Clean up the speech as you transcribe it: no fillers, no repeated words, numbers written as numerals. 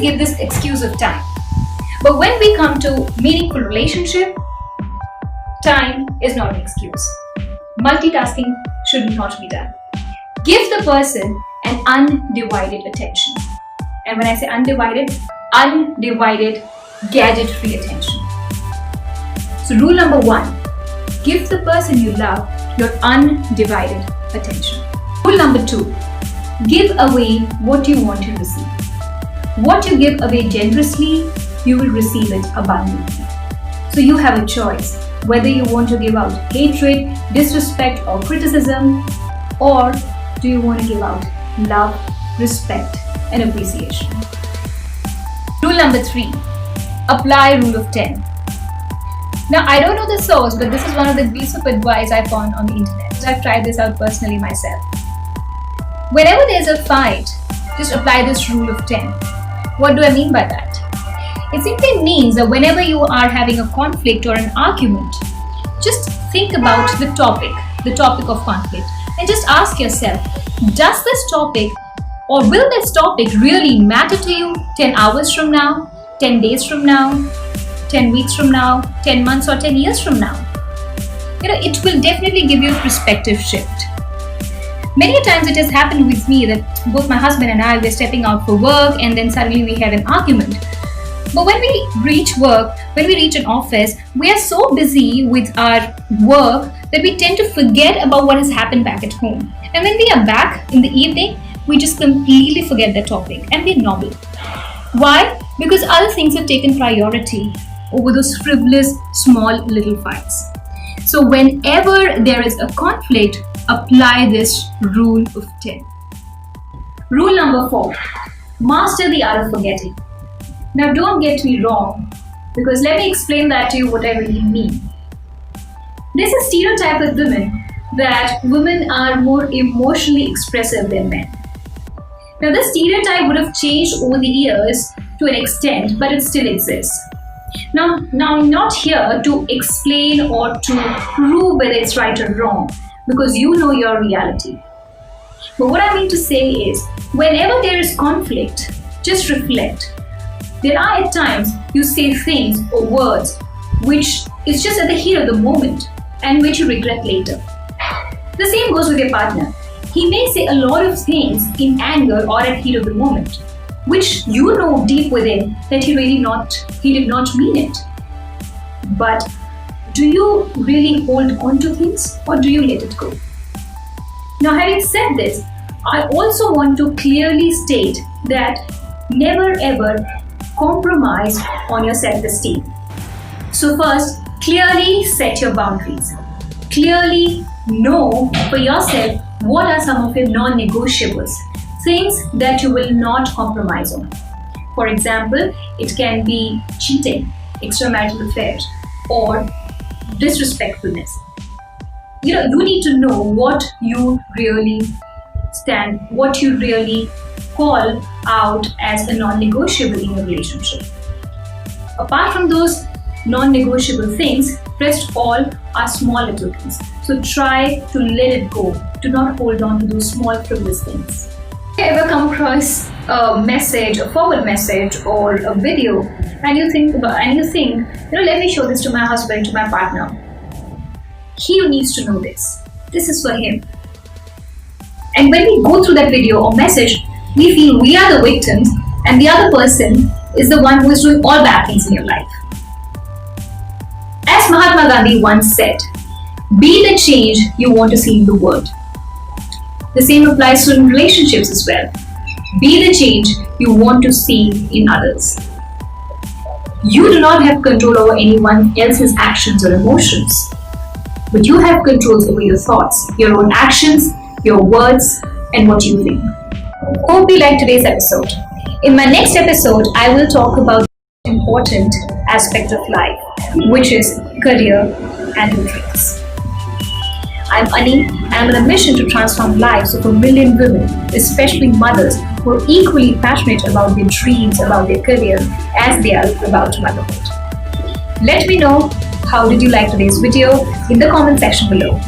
always give this excuse of time. But when we come to meaningful relationship, time is not an excuse. Multitasking should not be done. Give the person an undivided attention. And when I say undivided gadget-free attention. So rule number 1, give the person you love your undivided attention. Rule number 2, give away what you want to receive. What you give away generously, you will receive it abundantly. So you have a choice whether you want to give out hatred, disrespect or criticism, or do you want to give out love, respect and appreciation. Rule number 3, apply rule of 10. Now I don't know the source, but this is one of the piece of advice I found on the internet. I've tried this out personally myself. Whenever there's a fight, just apply this rule of 10. What do I mean by that? It simply means that whenever you are having a conflict or an argument, just think about the topic of conflict, and just ask yourself, does this topic or will this topic really matter to you 10 hours from now, 10 days from now, 10 weeks from now, 10 months or 10 years from now? It will definitely give you a perspective shift. Many times it has happened with me that both my husband and I were stepping out for work and then suddenly we have an argument. But when we reach work, when we reach an office, we are so busy with our work that we tend to forget about what has happened back at home. And when we are back in the evening, we just completely forget the topic and we're normal. Why? Because other things have taken priority over those frivolous, small, little fights. So whenever there is a conflict, apply this rule of 10. Rule number 4, master the art of forgetting. Now don't get me wrong, because let me explain that to you what I really mean. There's a stereotype with women that women are more emotionally expressive than men. Now this stereotype would have changed over the years to an extent, but it still exists. Now I'm not here to explain or to prove whether it's right or wrong, because you know your reality. But what I mean to say is, whenever there is conflict, just reflect. There are at times you say things or words which is just at the heat of the moment and which you regret later. The same goes with your partner. He may say a lot of things in anger or at heat of the moment, which you know deep within that he did not mean it. But do you really hold on to things or do you let it go? Now, having said this, I also want to clearly state that never ever compromise on your self-esteem. So first, clearly set your boundaries. Clearly know for yourself what are some of your non-negotiables, things that you will not compromise on. For example, it can be cheating, extramarital affairs, or disrespectfulness. You need to know what you really stand, what you really call out as a non-negotiable in your relationship. Apart from those non-negotiable things, rest all are small little things. So try to let it go. Do not hold on to those small frivolous things. If you ever come across a message, a forward message or a video and you think, let me show this to my husband, to my partner. He needs to know this. This is for him. And when we go through that video or message, we feel we are the victims and the other person is the one who is doing all bad things in your life. As Mahatma Gandhi once said, be the change you want to see in the world. The same applies to relationships as well. Be the change you want to see in others. You do not have control over anyone else's actions or emotions, but you have control over your thoughts, your own actions, your words, and what you think. Hope you liked today's episode. In my next episode, I will talk about the important aspect of life, which is career and dreams. I'm Ani and I'm on a mission to transform lives of 1 million women, especially mothers who are equally passionate about their dreams, about their career as they are about motherhood. Let me know how did you like today's video in the comment section below.